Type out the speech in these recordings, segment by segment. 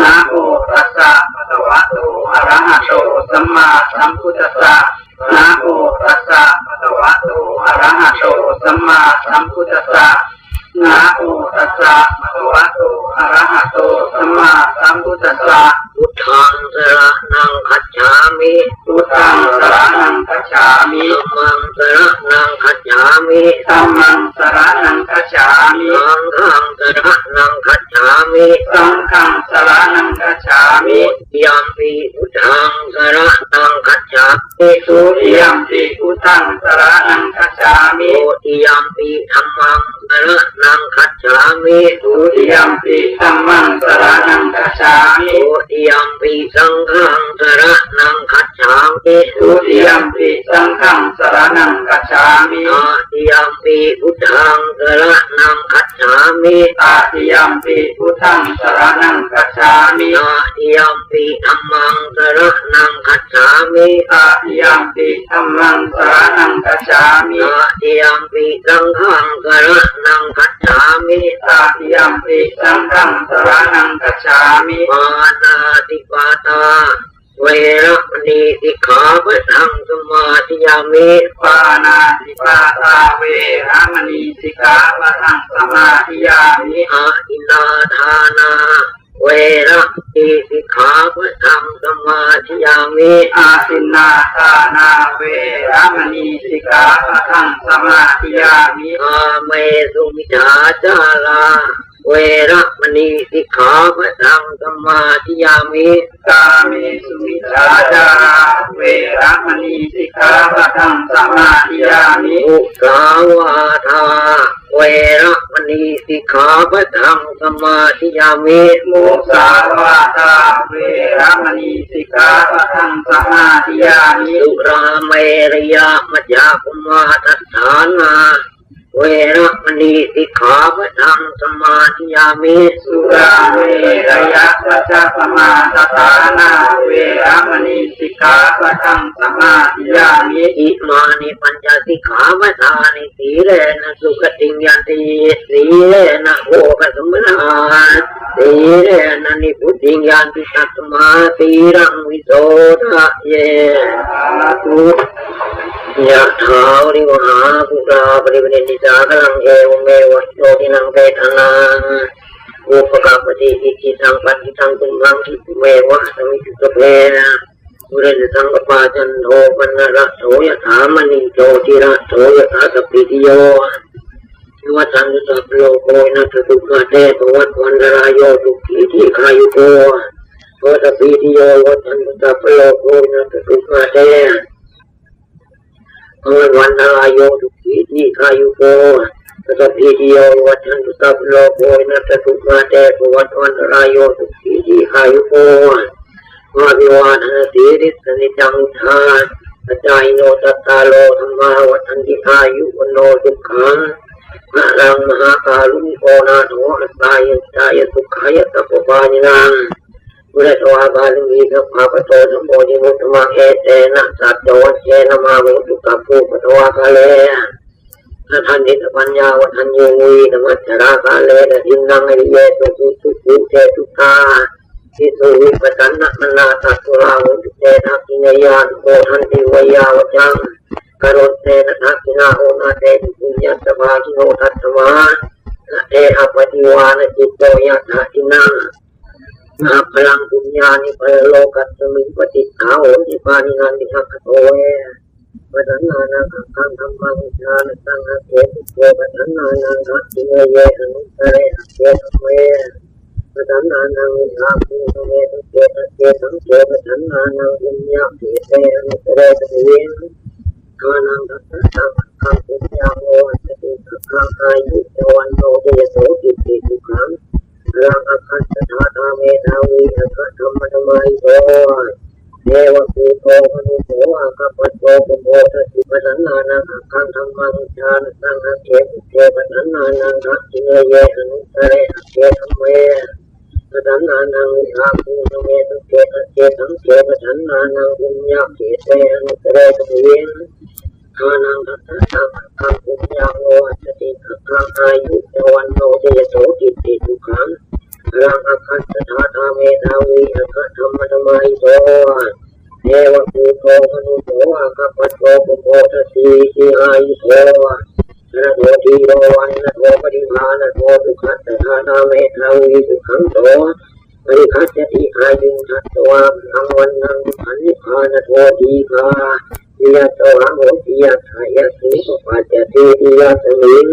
นะโมตัสสะภะคะวะโตอะระหะโตสัมมาสัมพุทธัสสะนะโมตัสสะภะคะวะโตอะระหะโตสัมมาสัมพุทธัสสะนะโมตัสสะภะคะวะโตอะระหะโตสัมมาสัมพุทธัสสะพุทธังสรณังคัจฉามิพุทธังสรณังคัจฉามิธัมมังสรณังคัจฉามิธัมมังสรณังคัจฉามิสังฆังสรณังคัจฉามิสังฆังสรณังคัจฉามิยัมปิพุทธังสรณังคัจฉามิสุติยัมปิพุทธังสรณังคัจฉามิสุติยัมปิธัมมังสรณังคัจฉามิสุติยัมปิธัมมังสรณังคัจฉามิสุติยัมปิสังฆังสรณังคัจฉามิสุติยัมปิสังฆังสรณังคัจฉามิตติยัมปิพุทธังสรณังคัจฉามิตติยัมปิพุทธังสรณังคัจฉามิตติยัมปิธัมมังสรณังคัจฉามิตติยัมปิธัมมังสรณังคัจฉามิตติยัมปิสังฆังสรณังคัจฉามิตติยัมปิสังฆังสรณังคัจฉามิปานาติปาตาเวรมณีสิกขาปะทังสมาธิยามิปานาติปาตาเวรมณีสิกขาปะทังสมาธิยามิอาทินนาทานาเวรมณีสิกขาปะทังสมาธิยามิอาทินนาทานาเวรมณีสิกขาปะทังสมาธิยามิอาเมสุมิจฉาจาราเวรมณีสิกขาปะทังสมาธิยามิกาเมสุมิจฉาจาราเวรมณีสิกขาปะทังสมาธิยามิมุสาวาทาเวรมณีสิกขาปะทังสมาธิยามิมุสาวาทาเวรมณีสิกขาปะทังสมาธิยามิสุราเมรยะมัจจาคุมาทัฏฐานาเวรมณีสิกขาปะทังสมาธิยามิสุราเมรยะมัจจปมาทัฏฐานาเวรมณีสิกขาปะทังสมาธิยามิอิมานิปัญจสิกขาปะทานิสีเลนะสุขติยันติสีเลนะโภคสัมปนาสีเลนะนิพุติยันติสัตมาสีรังวิโสทะเยยะถาวริวหาภูราปริวเนติสากังเอวเมวะโยตินังเปตนาอุปกาปฏิอิจิตังปัจิตังตุมังทิเมวะสมิจุตเปนะอุเรนสังกปาจันโทปนระโสยถามณีโจติระโสยถาสปิติโยวัฏันตุสัพโลโกนัสตุกะเตปวัตวันดรายโยทุขีทีขายุโกโสสปิติโยวัฏันตุสัพโลโกนัสตุกะเตวันดรายโยทุขีทีขายุโกสัพพิติโยวัฏันตุสัพโลกโกนัสตุกะเตปวัตวันดรายโยทุขีทีขายุโกวาวิวาทนาสีริสนิจังทาอาจายโนตัตตาโลธรรมาวัฏันติอายุวโนทุกขังพระรังมหาการุณิโกนาโถอัตตายันตายสุขายตัปปานินังบุเรตวาบาลมีสัพพะปโตสมโภชมุตตมะเอเตนะสัจโจเจนะมาเวตุกัปปุปตวะกาเลนะทันติตปัญญาวัฏันโยมุยธรรมจรากาเลนะจินนังอริเยตุสุสุเจตุตาทิสุวิปตันนะมนาตัตุราหุติเตนะกินยานโกทันติวยาวจังกโรเตนะทักขินาโหนาเตปุญญสภาคิโนทัตตวาเออปฏิวานจิตโตยัตถินานาพลังปุญญานิพโลกัสสมิปฏิภาโหติปานินันติทักขโตเวปัฏนานังขังธรรมังฌานสังฆเกตุโกปัฏนานังขังติเมเยอนุตเรเกตุเวปัฏนานังวิหาภูเมตุเกตเกสังเกปัฏนานังปุญญาเกเตอนุตเรตเวทานังทัตตะขังปุญญาโมสติขังอายุเจวันโนเดโสติติทุขังรังอคัตถาธาเมธาวีอคัตธรรมธรรมาริโตเทวภูโตมนุโสอาคัปโตปุโมทติปัฏนานังขังธรรมังฌานสังฆเกตุเทปัฏนานังทักขิเนเยอนุตเรเกธรรมเวปัฏนานังวิหาภูเมตุเกตเกสังเกปัฏนานังปุญญาเกเตอนุตเรตเวทานังทัตตะขังปุญญาโมสติขังอายุเจวันโนเดโสติติทุขังรังอคัตถาธาเม อัคธรรมธรรมัยโตเทวภูโตมนุโสอาคาปัตโตปุโพทสีสีอายุโตนะโมทีโรวันนะโมปฏิภาณโมสุขัสสะทานาเมธาวิสุขังโตปริคัสสติอายุทัตตวาพังวันนังขันนิพพานโททีฆาวิยะโตหังโหติยะทายะสุปปัจจติติยะสมิง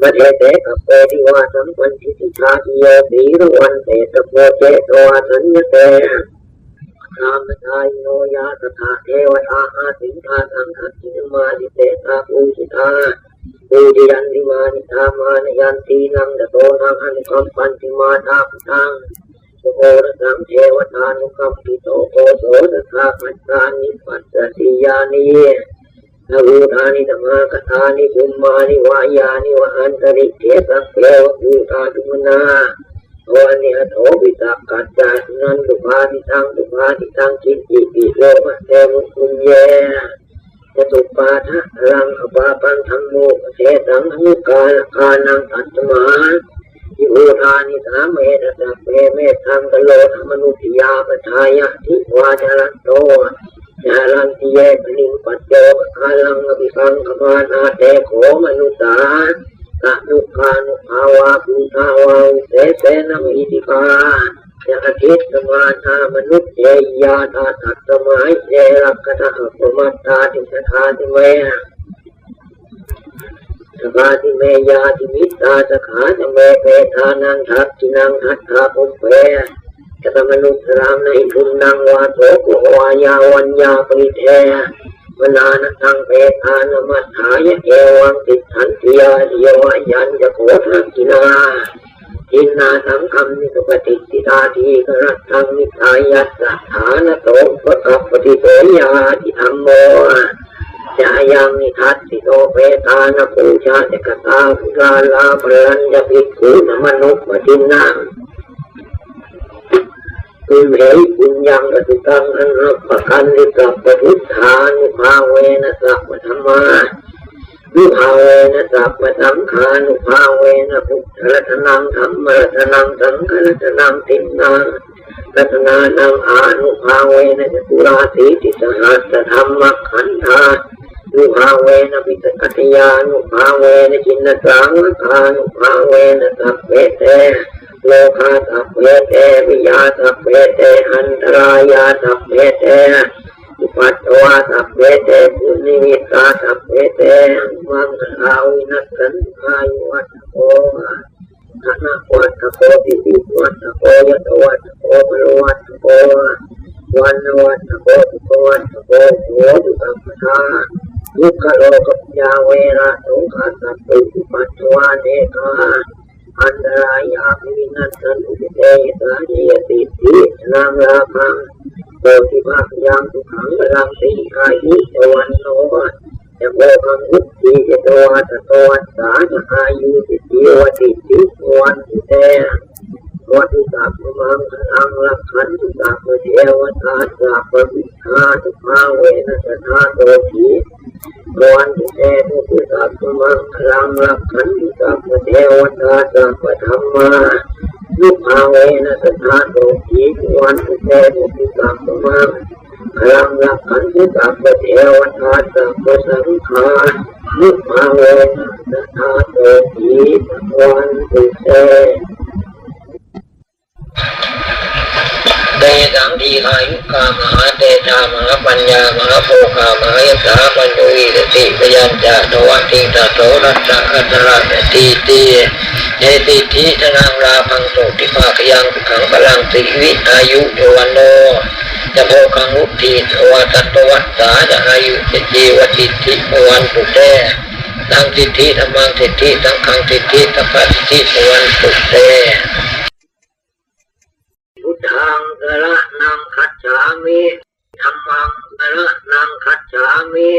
มะเทเตกัปเปติวาสัมปันติติชาติโยสีรวันเตตะโพเจโตสัญญเตรามทายโนยาตถาเทวตาอาสิงธาสังฆติมาดิเตตาภูชิตาภูจิยันติมานิธามานยันตีนังตโตนังอนุคัมปันติมาตาพุทังสุโขรสังเทวตานุคัมปิโตโกโสตถาคัตตานิปัสสติยานินาวูธานิธรรมกถานิภูมานิวายานิวะอันตริเกสัพเพวะภูธาตุมนาวันนี้โถปิตากัจจานันตุภาติตังจิตติปิโลภะเตมุคุญเยจตุปาทะรังอปาปันธรรมโมเสตังอนุกาลคานังตัตมาทิโอทานิสาเมตตาเปเมธังกโลธรรมนุติยาปทายะทิวาจารันโตจารันติเยปนิปัจโยคาลังอภิสังขมานาเตโขมนุสาตะนุคานุภาวาภูทาวาเสเสนมิติภาจะอธิสมาธามนุษย์เยยาตาตัตสมัยเจรักขะอัปปมัตตาติสถาติเมสภาติเมยาติมิตาสขาติเมเปทานังทักจินังทัตถาปุเปจะตมนุษย์รามในทุนนังวาโตโกวายาวัญญาปริเทมนานทังเปทานมัฏฐายะเอวังติฉันติยาเดียวยันจะโคทักกินาทินนาสังคัมนิสุปฏิสิตาทีกรัตถังนิทายัสสะฐานโตปะกัปปติโสยาติธรรมโมจายังนิทัสสิโตเปตานปูชาเจกตาภุกาลาปรัญญภิกขุนมนุปตินังคุณเหยคุณยังกตุตังอันรับประกันดิสัพพุทธานุภาเวนะสัพพธรรมานุภาเวนะสัพพสังฆานุภาเวนะพุทธรัตนังธรรมรัตนังสังฆรัตนังตินังรัตนานังอานุภาเวนะจตุราสีติสหัสธรรมขันธานุภาเวนะปิตกัตยานุภาเวนะจินสังฆานุภาเวนะสัพเพเตโลกาสัพเพเตวิยาสัพเพเตอันตรายาสัพเพเตอุปัตตวาสัพเพเตปุณิมิตาสัพเพเตมังคลาวินัสสันอายุวัตโกธนาวัตโกปิปิวัตโกยตวัตโกมโลวัตโกวันวัตโกสุขวัตโกโหตุสัมปทายุคโลกัปยาเวระสุขัสสะปุปัตตวาเนกาอันตรายาภิวินัสสันอุปเตยสาเยติตินามราภังโตติภาคยามสุขังพลังสีอายุตวันโนจะโกคังอุตติเจโตวัตโตวัตสาจะอายุติติวติติวันติเตวัตุสัพพมังพลังลักขันตุสัพพเทวตาสัพพวิชาตุภาเวนะสทาโตทิวันติเตตุสัพพมังพลังลักขันตุสัพพเทวตาสัพพธรรมานุภาเวนะสทาโตทิวันติเตตุสัพพมังพลังลักขันตุสัพพเทวตาสัพพสังฆานุภาเวนะสทาโตทิวันติเตเตสังทีอายุกามหาเตชามหาปัญญามหาโภคามหายสาปัญญวิสติปยัญจโนวัติตาโสรัตตะอัตระตีตีเยติทิธนังราพังโสติภาคยังขังพลังสิวิอายุโยวันโนจะโภคังอุทิตวัตตวัตสาจะอายุเจจีวติทิวันปุเตตังสิทธิธรรมังสิทธิสังฆังสิทธิสัพพะสิทธิวันปุเตพุทธังสรณังคัจฉามิธัมมังสรณังคัจฉามิ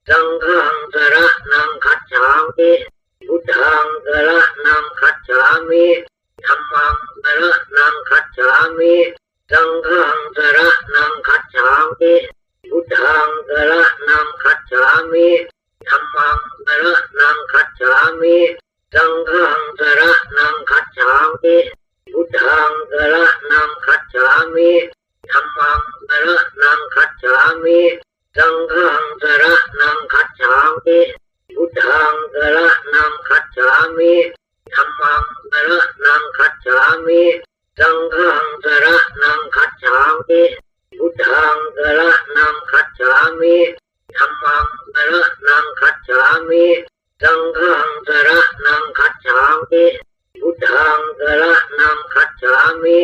สังฆังสรณังคัจฉามิพุทธังสรณังคัจฉามิธัมมังสรณังคัจฉามิสังฆังสรณังคัจฉามิพุทธังสรณังคัจฉามิธัมมังสรณังคัจฉามิสังฆังสรณังคัจฉามิพุทธังสรณังคัจฉา มิธัมมังสรณังคัจฉามิสังฆังสรณังคัจฉามิพุทธังสรณังคัจฉามิธัมมังสรณังคัจฉามิสังฆังสรณังคัจฉามิพุทธังสรณังคัจฉามิธัมมังสรณังคัจฉามิสังฆังสรณังคัจฉามิพุทธังสรณังคัจฉามิ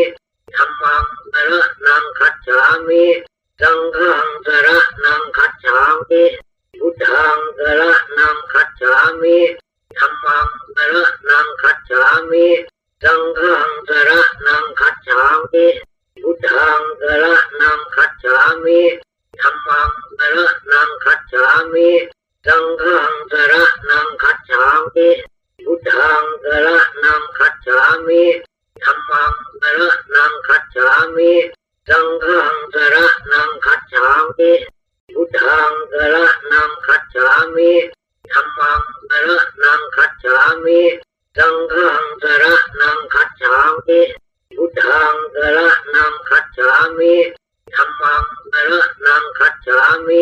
ธัมมังสรณังคัจฉามิสังฆังสรณังคัจฉามิพุทธังสรณังคัจฉามิธัมมังสรณังคัจฉามิสังฆังสรณังคัจฉามิพุทธังสรณังคัจฉามิธัมมังสรณังคัจฉามิสังฆังสรณังคัจฉามิพุทธังสรณังคัจฉามิธัมมังสรณังคัจฉามิสังฆังสรณังคัจฉามิพุทธังสรณังคัจฉามิธัมมังสรณังคัจฉามิสังฆังสรณังคัจฉามิพุทธังสรณังคัจฉามิธัมมังสรณังคัจฉามิ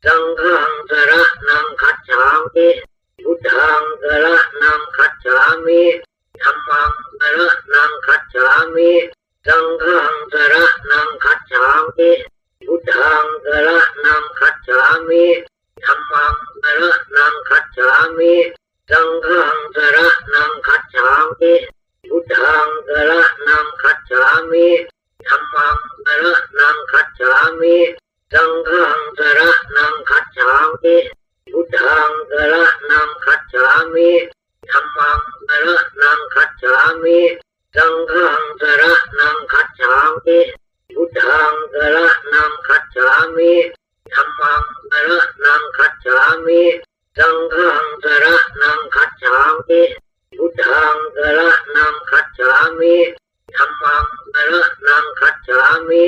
สังฆังสรณังคัจฉามิพุทธังสรณังคัจฉามิธัมมังสรณังคัจฉามิสังฆังสรณังคัจฉามิพุทธังสรณังคัจฉามิธัมมังสรณังคัจฉามิสังฆังสรณังคัจฉามิพุทธังสรณังคัจฉามิธัมมังสรณังคัจฉามิสังฆังสรณังคัจฉามิพุทธังสรณังคัจฉามิธัมมังสรณังคัจฉามิสังฆังสรณังคัจฉามิพุทธังสรณังคัจฉามิธัมมังสรณังคัจฉามิสังฆังสรณังคัจฉามิพุทธังสรณังคัจฉามิธัมมังสรณังคัจฉามิ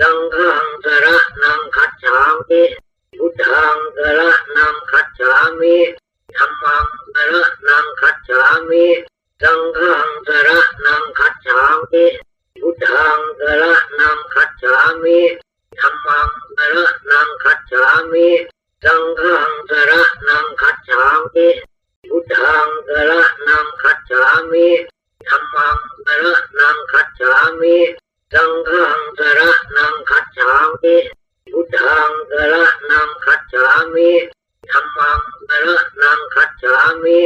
สังฆังสรณังคัจฉามิพุทธังสรณังคัจฉามิธัมมังสรณังคัจฉามิสังฆังสรณังคัจฉามิพุทธังสรณังคัจฉามิธัมมังสรณังคัจฉามิสังฆังสรณังคัจฉามิพุทธังสรณังคัจฉามิธัมมังสรณังคัจฉามิสังฆังสรณังคัจฉามิพุทธังสรณังคัจฉามิธัมมังสรณังคัจฉามิ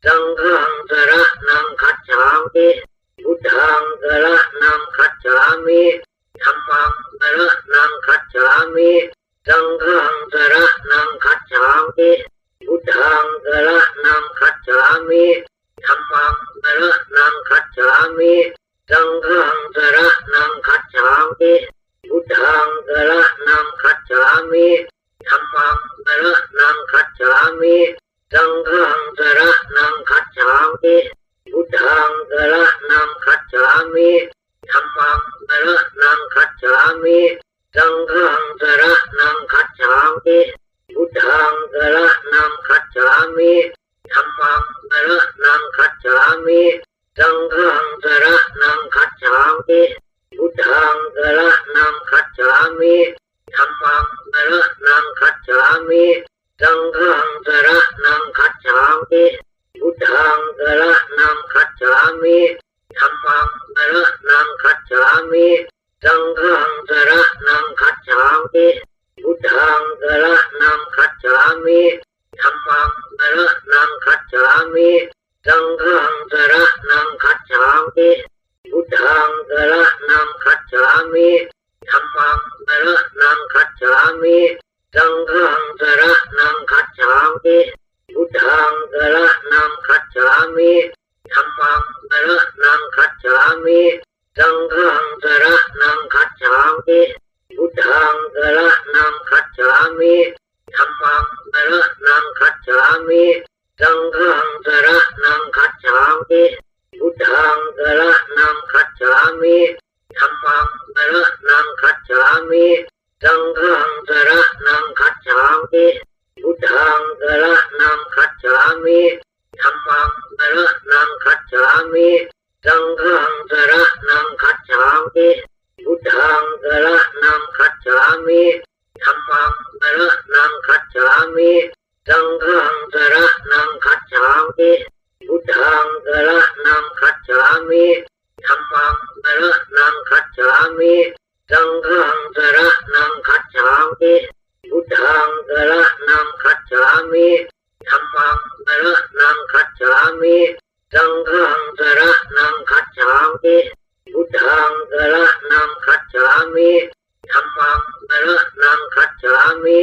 สังฆังสรณังคัจฉามิพุทธังสรณังคัจฉามิธัมมังสรณังคัจฉามิสังฆังสรณังคัจฉามิพุทธังสรณังคัจฉามิธัมมังสรณังคัจฉามิสังฆังสรณังคัจฉามิพุทธังสรณังคัจฉามิธัมมังสรณังคัจฉามิสังฆังสรณังคัจฉามิพุทธังสรณังคัจฉามิธัมมังสรณังคัจฉามิสังฆังสรณังคัจฉามิพุทธังสรณังคัจฉามิธัมมังสรณังคัจฉามิสังฆังสรณังคัจฉามิพุทธังสรณังคัจฉามิธัมมังสรณังคัจฉามิสังฆังสรณังคัจฉามิพุทธังสรณังคัจฉามิธัมมังสรณังคัจฉามิสังฆังสรณังคัจฉามิพุทธังสรณังคัจฉามิธัมมังสรณังคัจฉามิสังฆังสรณังคัจฉามิพุทธังสรณังคัจฉามิธัมมังสรณังคัจฉามิสังฆังสรณังคัจฉามิพุทธังสรณังคัจฉามิธัมมังสรณังคัจฉามิสังฆังสรณังคัจฉามิพุทธังสรณังคัจฉามิธัมมังสรณังคัจฉามิสังฆังสรณังคัจฉามิพุทธังสรณังคัจฉามิธัมมังสรณังคัจฉามิสังฆังสรณังคัจฉามิพุทธังสรณังคัจฉามิธัมมังสรณังคัจฉามิสังฆังสรณังคัจฉามิพุทธ ระนังคัจฉามิธัมมังสรณังคัจฉามิสังฆังสรณังคัจฉามิพุทธังสรณังคัจฉามิธัมมังสรณังคัจฉามิสังฆังสรณังคัจฉามิพุทธังสรณังคัจฉามิธัมมังสรณังคัจฉามิสังฆังสรณังคัจฉามิพุทธังสรณังคัจฉามิธัมมังสรณังคัจฉามิ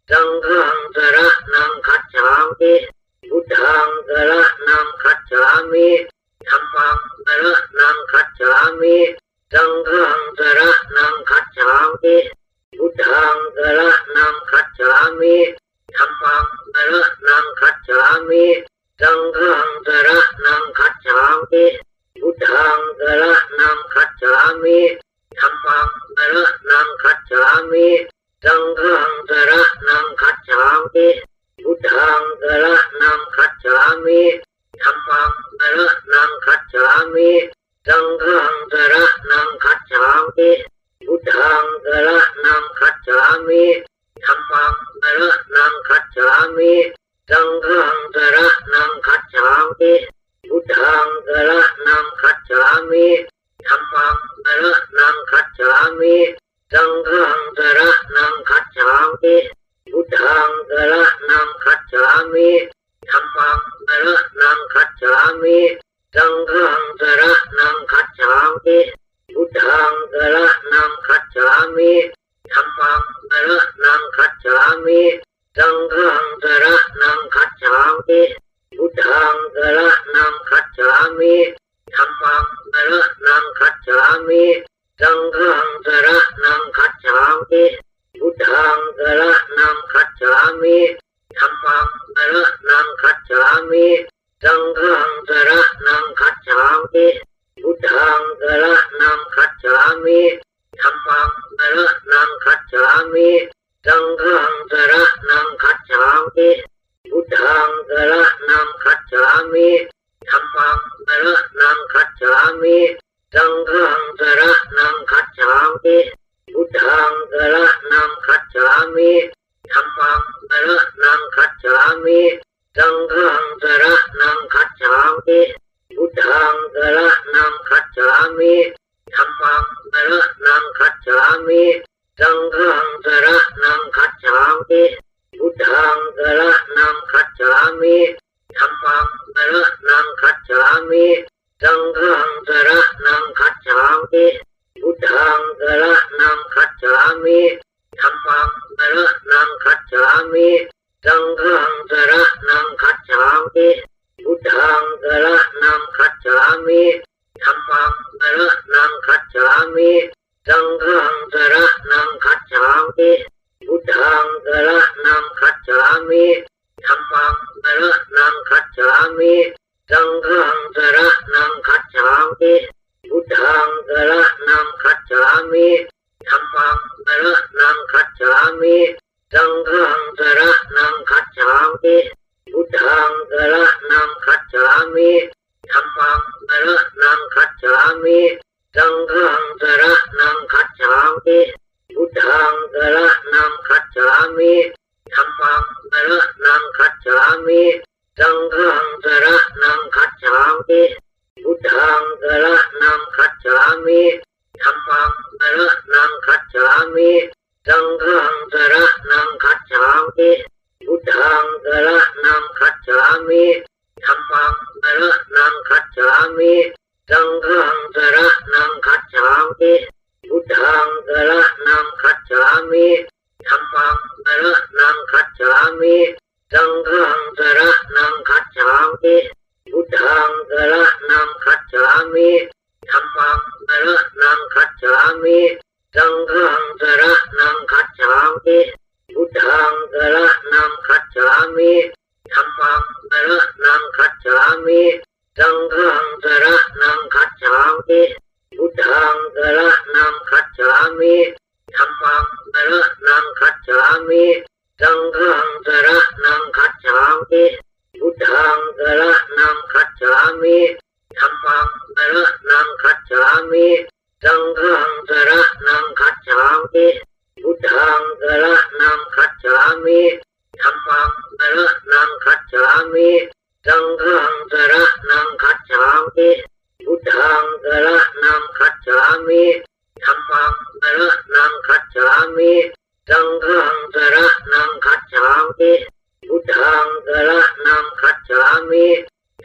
สังฆังสรณังคัจฉามิพุทธังสรณังคัจฉามิธัมมังสรณังคัจฉามิสังฆังสรณังคัจฉามิพุทธังสรณังคัจฉามิธัมมังสรณังคัจฉามิสังฆังสรณังคัจฉามิพุทธังสรณังคัจฉามิธัมมังสรณังคัจฉามิสังฆังสรณังคัจฉามิพุทธังสรณังคัจฉามิธัมมังสรณังคัจฉามิสังฆังสรณังคัจฉามิพุทธังสรณังคัจฉามิธัมมังสรณังคัจฉามิสังฆังสรณังคัจฉามิพุทธังสรณังคัจฉามิธัมมังสรณังคัจฉามิสังฆังสรณังคัจฉามิพุทธังสรณังคัจฉามิธัมมังสรณังคัจฉามิสังฆังสรณังคัจฉามิพุทธังสรณังคัจฉามิธัมมังสรณังคัจฉามิสังฆังสรณังคัจฉามิพุทธังสรณังคัจฉามิธัมมังสรณังคัจฉามิสังฆังสรณังคัจฉามิพุทธังสรณังคัจฉามิธัมมังสรณังคัจฉามิสังฆังสรณังคัจฉามิพุทธังสรณังคัจฉามิธัมมังสรณังคัจฉามิสังฆังสรณังคัจฉามิพุทธังสรณังคัจฉามิธัมมังสรณังคัจฉามิสังฆังสรณังคัจฉามิพุทธังสรณังคัจฉามิธัมมังสรณังคัจฉามิสังฆังสรณังคัจฉามิพุทธังสรณังคัจฉามิธัมมังสรณังคัจฉามิสังฆังสรณังคัจฉามิพุทธังสรณังคัจฉามิธัมมังสรณังคัจฉามิสังฆังสรณังคัจฉามิพุทธังสรณังคัจฉามิธัมมังสรณังคัจฉามิสังฆังสรณังคัจฉามิพุทธังสรณังคัจฉามิธัมมังสรณังคัจฉามิสังฆังสรณังคัจฉามิพุทธังสรณังคัจฉามิธัมมังสรณังคัจฉามิสังฆังสรณังคัจฉามิพุทธังสรณังคัจฉามิธัมมังสรณังคัจฉามิสังฆังสรณังคัจฉามิพุทธังสรณังคัจฉามิธัมมังสรณังคัจฉามิสังฆังสรณังคัจฉามิพุทธังสรณังคัจฉามิธัมมังสรณังคัจฉามิสังฆังสรณังคัจฉามิพุทธังสรณังคัจฉามิธัมมังสรณังคัจฉามิสังฆังสรณังคัจฉามิพุทธังสรณังคัจฉามิธัมมังสรณังคัจฉามิสังฆังสรณังคัจฉามิพุทธังสรณังคัจฉามิธัมมังสรณังคัจฉามิสังฆังสรณังคัจฉามิพุทธังสรณังคัจฉามิธัมมังสรณังคัจฉามิสังฆังสรณังคัจฉามิพุทธังสรณังคัจฉามิธัมมังสรณังคัจฉามิสังฆังสรณังคัจฉามิพุทธังสรณังคัจฉามิธัมมังสรณังคัจฉามิสังฆังสรณังคัจฉามิพุทธังสรณังคัจฉามิธัมมังสรณังคัจฉามิสังฆังสรณังคัจฉา ระนังคัจฉามิสังฆังสรณังคัจฉามิพุทธังสรณังคัจฉามิ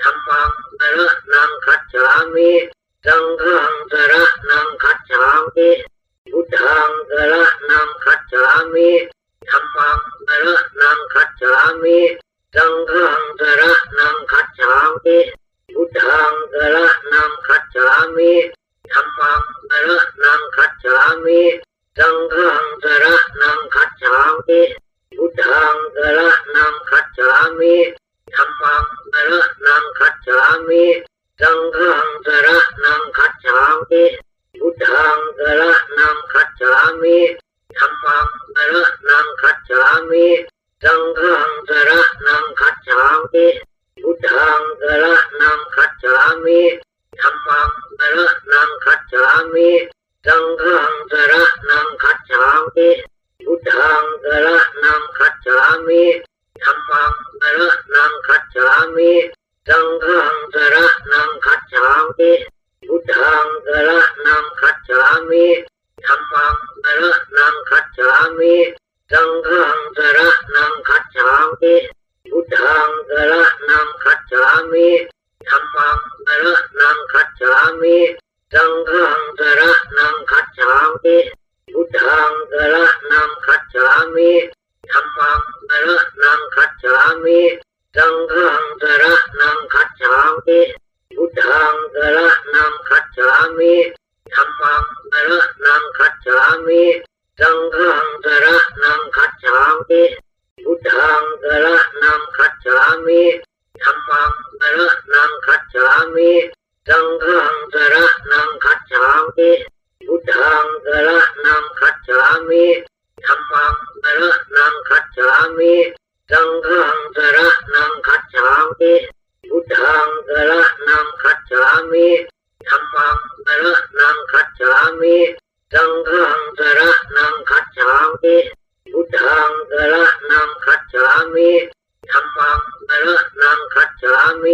ธัมมังสรณังคัจฉามิสังฆังสรณังคัจฉามิพุทธังสรณังคัจฉามิธัมมังสรณังคัจฉามิสังฆังสรณังคัจฉามิพุทธังสรณังคัจฉามิธัมมังสรณังคัจฉามิสังฆังสรณังคัจฉามิพุทธังสรณังคัจฉามิธัมมังสรณังคัจฉามิสังฆังสรณังคัจฉามิพุทธังสรณังคัจฉามิธัมมังสรณังคัจฉามิสังฆังสรณังคัจฉามิพุทธังสรณังคัจฉามิธัมมังสรณังคัจฉามิสังฆังสรณังคัจฉามิพุทธังสรณังคัจฉามิธัมมังสรณังคัจฉามิสังฆังสรณังคัจฉามิพุทธังสรณังคัจฉามิธัมมังสรณังคัจฉามิสังฆังสรณังคัจฉามิพุทธังสรณังคัจฉามิธัมมังสรณังคัจฉามิสังฆังสรณังคัจฉามิพุทธังสรณังคัจฉามิธัมมังสรณังคัจฉามิสังฆังสรณังคัจฉามิพุทธังสรณังคัจฉามิธัมมังสรณังคัจฉามิสังฆังสรณังคัจฉามิพุทธังสรณังคัจฉามิธัมมังสรณังคัจฉามิสังฆังสรณังคัจฉามิพุทธังสรณังคัจฉามิธัมมังสรณังคัจฉามิสังฆังสรณังคัจฉามิพุทธังสรณังคัจฉามิธัมมังสรณังคัจฉามิสังฆังสรณังคัจฉามิพุทธังสรณังคัจฉามิธัมมังสรณังคัจฉามิ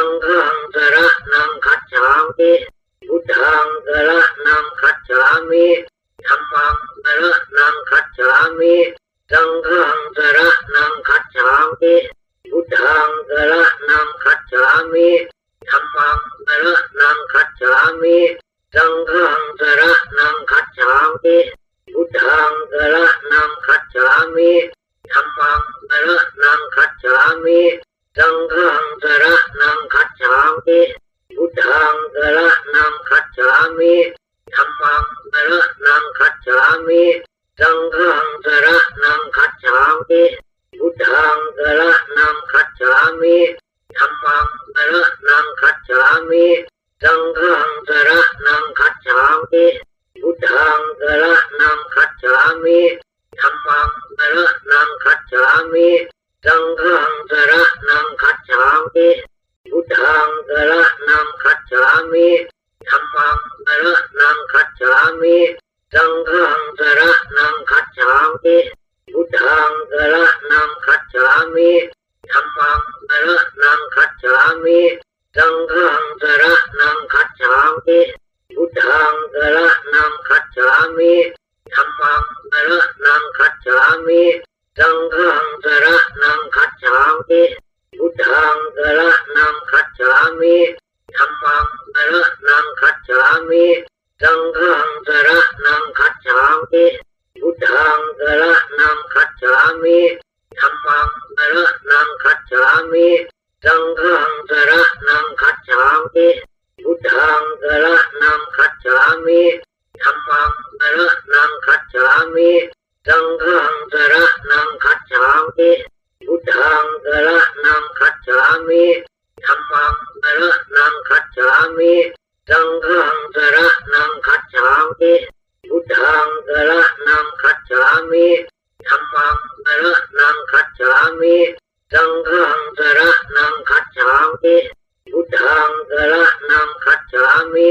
สังฆังสรณังคัจฉามิพุทธังสรณังคัจฉามิธัมมังสรณังคัจฉามิสังฆังสรณังคัจฉามิพุทธังสรณังคัจฉามิธัมมังสรณังคัจฉามิสังฆังสรณังคัจฉามิพุทธังสรณังคัจฉามิธัมมังสรณังคัจฉามิสังฆังสรณังคัจฉามิพุทธังสรณังคัจฉามิธัมมังสรณังคัจฉามิสังฆังสรณังคัจฉามิพุทธังสรณังคัจฉามิธัมมังสรณังคัจฉามิสังฆังสรณังคัจฉามิพุทธังสรณังคัจฉามิธัมมังสรณังคัจฉามิสังฆังสรณังคัจฉามิพุทธังสรณังคัจฉามิธัมมังสรณังคัจฉามิสังฆังสรณังคัจฉามิพุทธังสรณังคัจฉามิธัมมังสรณังคัจฉามิสังฆังสรณังคัจฉามิพุทธังสรณังคัจฉามิธัมมังสรณังคัจฉามิสังฆังสรณังคัจฉามิพุทธังสรณังคัจฉามิธัมมังสรณังคัจฉามิสังฆังสรณังคัจฉามิพุทธังสรณังคัจฉามิธัมมังสรณังคัจฉามิสังฆังสรณังคัจฉามิพุทธังสรณังคัจฉามิธัมมังสรณังคัจฉามิสังฆังสรณังคัจฉามิพุทธังสรณังคัจฉามิธัมมังสรณังคัจฉามิสังฆังสรณังคัจฉามิพุทธังสรณังคัจฉามิธัมมังสรณังคัจฉามิสังฆังสรณังคัจฉามิพุทธังสรณังคัจฉามิ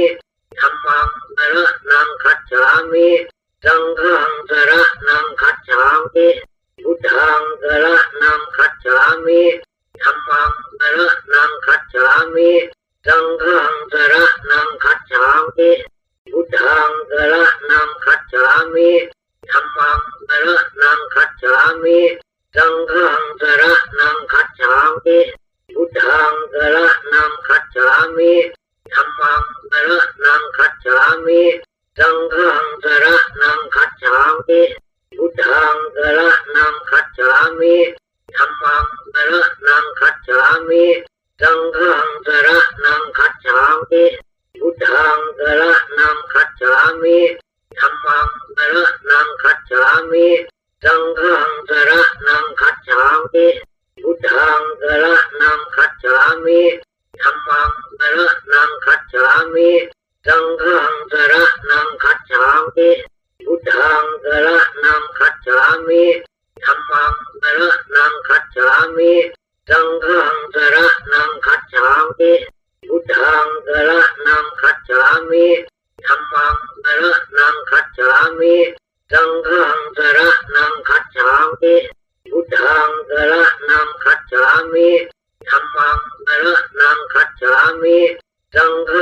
ธัมมังสรณังคัจฉามิสังฆังสรณังคัจฉามิพุทธังสรณังคัจฉามิธัมมังสรณังคัจฉามิสังฆังสรณังคัจฉามิพุทธังสรณังคัจฉา มิธัมมังสรณังคัจฉามิสังฆังสรณังคัจฉามิพุทธังสรณังคัจฉามิธัมมังสรณังคัจฉามิสังฆังสรณังคัจฉามิพุทธังสรณังคัจฉามิธัมมังสรณังคัจฉามิสังฆังสรณังคัจฉามิพุทธังสรณังคัจฉามิธัมมังสรณังคัจฉามิสังฆังสรณังคัจฉามิพุทธังสรณังคัจฉามิธัมมังสรณังคัจฉามิสังฆังสรณังคัจฉามิพุทธังสรณังคัจฉามิธัมมังสรณังคัจฉามิสังฆังสรณังคัจฉามิพุทธังสรณังคัจฉามิธัมมังสรณังคัจฉามิสังฆังสรณังคัจฉามิพุทธังสรณังคัจฉามิธัมมังสรณังคัจฉามิสังฆั